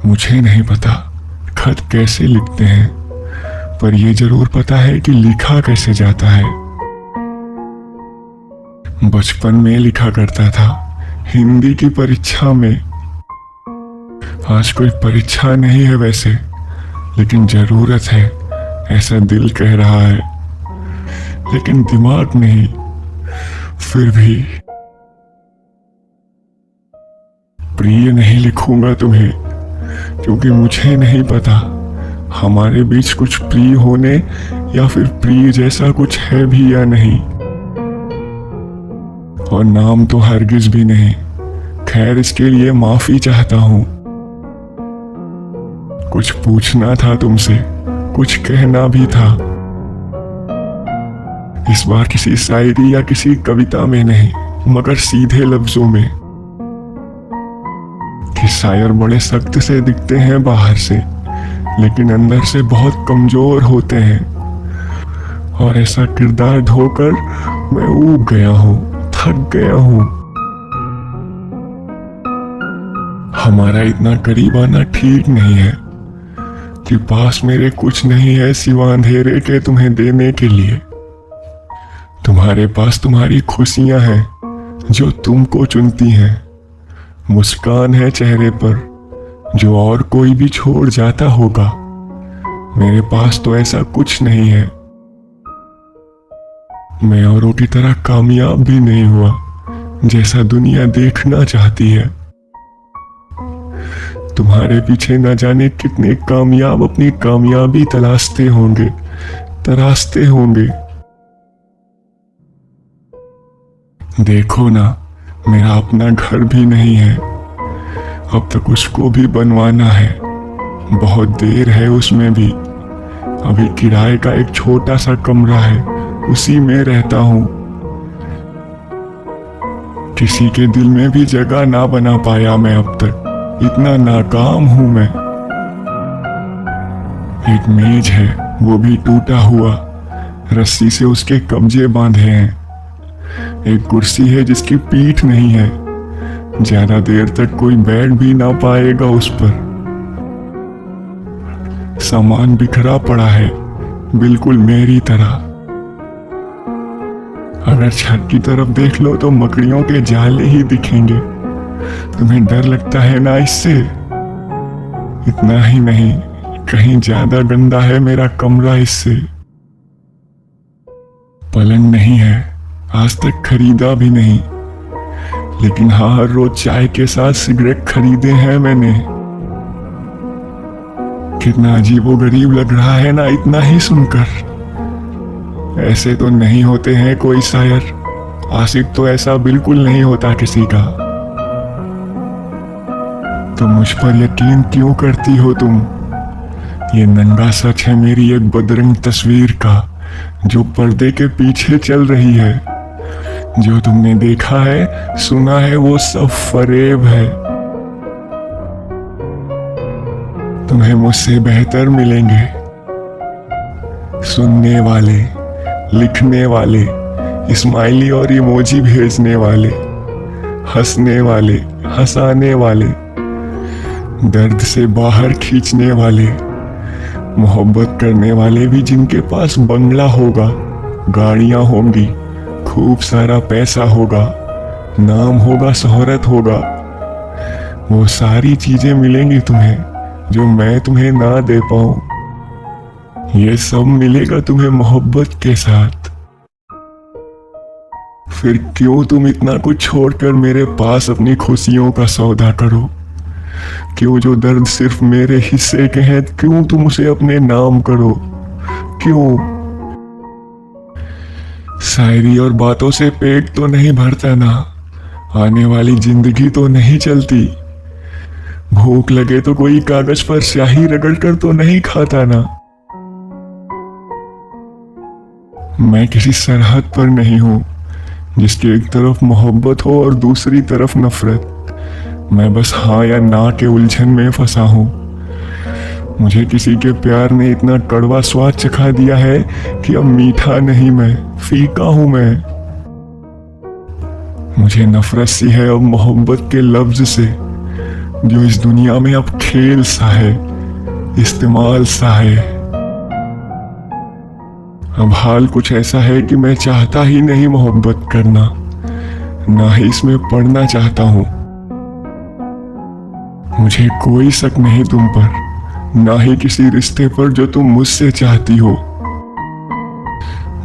मुझे नहीं पता खत कैसे लिखते हैं, पर यह जरूर पता है कि लिखा कैसे जाता है। बचपन में लिखा करता था हिंदी की परीक्षा में। आज कोई परीक्षा नहीं है वैसे, लेकिन जरूरत है ऐसा दिल कह रहा है, लेकिन दिमाग नहीं। फिर भी प्रिय नहीं लिखूंगा तुम्हें, क्योंकि मुझे नहीं पता हमारे बीच कुछ प्रिय होने या फिर प्रिय जैसा कुछ है भी या नहीं। और नाम तो हरगिज भी नहीं। खैर, इसके लिए माफी चाहता हूं। कुछ पूछना था तुमसे, कुछ कहना भी था। इस बार किसी शायरी या किसी कविता में नहीं, मगर सीधे लफ्जों में। कि शायर बड़े सख्त से दिखते हैं बाहर से, लेकिन अंदर से बहुत कमजोर होते हैं। और ऐसा किरदार ढोकर मैं ऊब गया हूं, थक गया हूं। हमारा इतना करीब आना ठीक नहीं है कि पास मेरे कुछ नहीं है सिवा अंधेरे के तुम्हें देने के लिए। तुम्हारे पास तुम्हारी खुशियां हैं जो तुमको चुनती हैं। मुस्कान है चेहरे पर जो और कोई भी छोड़ जाता होगा। मेरे पास तो ऐसा कुछ नहीं है। मैं औरों की तरह कामयाब भी नहीं हुआ जैसा दुनिया देखना चाहती है। तुम्हारे पीछे न जाने कितने कामयाब अपनी कामयाबी तराशते होंगे। देखो ना, मेरा अपना घर भी नहीं है। अब तक उसको भी बनवाना है। बहुत देर है उसमें भी। अभी किराए का एक छोटा सा कमरा है, उसी में रहता हूं। किसी के दिल में भी जगह ना बना पाया मैं अब तक। इतना नाकाम हूं मैं। एक मेज है, वो भी टूटा हुआ, रस्सी से उसके कब्जे बांधे हैं। एक कुर्सी है जिसकी पीठ नहीं है, ज्यादा देर तक कोई बैठ भी ना पाएगा उस पर। सामान बिखरा पड़ा है, बिल्कुल मेरी तरह। अगर छत की तरफ देख लो तो मकड़ियों के जाले ही दिखेंगे। तुम्हें डर लगता है ना इससे? इतना ही नहीं, कहीं ज्यादा गंदा है मेरा कमरा इससे। पलंग नहीं है, आज तक खरीदा भी नहीं, लेकिन हाँ, हर रोज चाय के साथ सिगरेट खरीदे हैं मैंने। कितना अजीबोगरीब लग रहा है ना इतना ही सुनकर। ऐसे तो नहीं होते हैं कोई शायर। आशिक तो ऐसा बिल्कुल नहीं होता किसी का। तो मुझ पर यकीन क्यों करती हो तुम? ये नंगा सच है मेरी एक बदरंग तस्वीर का, जो पर्दे के पीछे चल रही है। जो तुमने देखा है, सुना है, वो सब फरेब है। तुम्हें मुझसे बेहतर मिलेंगे सुनने वाले, लिखने वाले, स्माइली और इमोजी भेजने वाले, हंसने वाले, हंसाने वाले, दर्द से बाहर खींचने वाले, मोहब्बत करने वाले भी, जिनके पास बंगला होगा, गाड़ियां होंगी, खूब सारा पैसा होगा, नाम होगा, शोहरत होगा। वो सारी चीजें मिलेंगी तुम्हें जो मैं तुम्हें ना दे पाऊं। ये सब मिलेगा तुम्हें मोहब्बत के साथ। फिर क्यों तुम इतना कुछ छोड़कर मेरे पास अपनी खुशियों का सौदा करो? क्यों जो दर्द सिर्फ मेरे हिस्से के हैं, क्यों तुम उसे अपने नाम करो? क्यों? शायरी और बातों से पेट तो नहीं भरता ना, आने वाली जिंदगी तो नहीं चलती। भूख लगे तो कोई कागज पर स्याही रगड़ कर तो नहीं खाता ना। मैं किसी सरहद पर नहीं हूं जिसकी एक तरफ मोहब्बत हो और दूसरी तरफ नफरत। मैं बस हाँ या ना के उलझन में फंसा हूं। मुझे किसी के प्यार ने इतना कड़वा स्वाद चखा दिया है कि अब मीठा नहीं, मैं फीका हूं मैं। मुझे नफरत सी है अब मोहब्बत के लफ्ज से। जो इस दुनिया में अब खेल सा है, इस्तेमाल सा है। अब हाल कुछ ऐसा है कि मैं चाहता ही नहीं मोहब्बत करना, ना ही इसमें पढ़ना चाहता हूं। मुझे कोई शक नहीं तुम पर, ना ही किसी रिश्ते पर जो तुम मुझसे चाहती हो।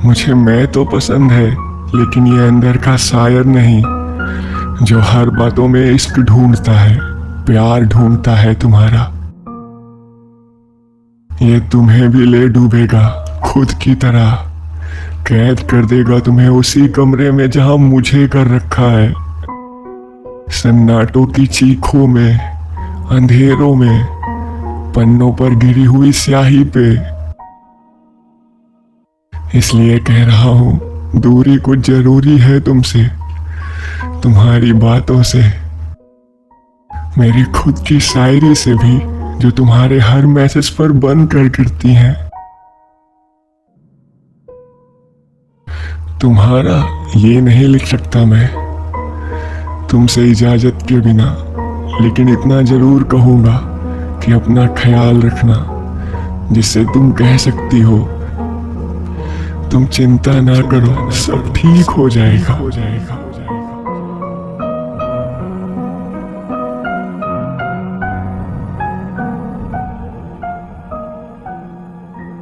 मुझे मैं तो पसंद है, लेकिन ये अंदर का शायर नहीं जो हर बातों में इश्क ढूंढता है, प्यार ढूंढता है तुम्हारा। ये तुम्हें भी ले डूबेगा खुद की तरह, कैद कर देगा तुम्हें उसी कमरे में जहां मुझे कर रखा है। सन्नाटों की चीखों में, अंधेरों में, पन्नों पर गिरी हुई स्याही पे। इसलिए कह रहा हूं दूरी कुछ जरूरी है तुमसे, तुम्हारी बातों से, मेरी खुद की शायरी से भी, जो तुम्हारे हर मैसेज पर बन कर गिरती हैं। तुम्हारा ये नहीं लिख सकता मैं तुमसे इजाजत के बिना, लेकिन इतना जरूर कहूंगा कि अपना ख्याल रखना, जिससे तुम कह सकती हो तुम चिंता ना करो, सब ठीक हो जाएगा।